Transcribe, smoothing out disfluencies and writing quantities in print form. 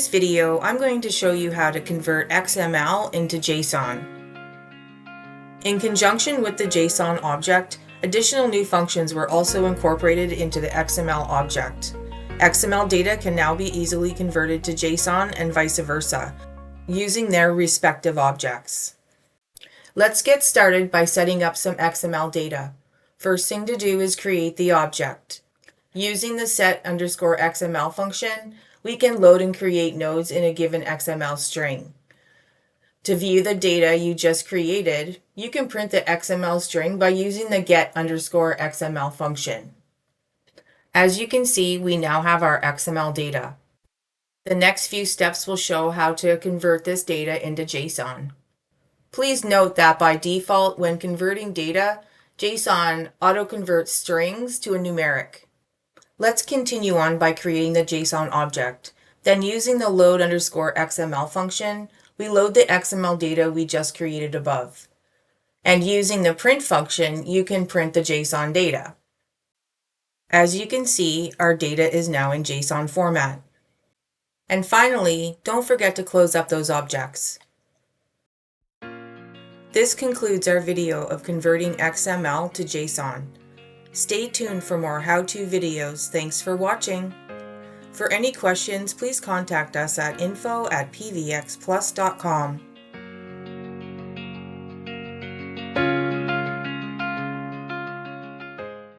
this video, I'm going to show you how to convert XML into JSON. In conjunction with the JSON object, additional new functions were also incorporated into the XML object. XML data can now be easily converted to JSON and vice versa, using their respective objects. Let's get started by setting up some XML data. First thing to do is create the object. Using the set_XML function, we can load and create nodes in a given XML string. To view the data you just created, you can print the XML string by using the get_XML function. As you can see, we now have our XML data. The next few steps will show how to convert this data into JSON. Please note that by default, when converting data, JSON auto-converts strings to a numeric. Let's continue on by creating the JSON object. Then using the load_XML function, we load the XML data we just created above. And using the print function, you can print the JSON data. As you can see, our data is now in JSON format. And finally, don't forget to close up those objects. This concludes our video of converting XML to JSON. Stay tuned for more how-to videos. Thanks for watching. For any questions, please contact us at info@pxplus.com.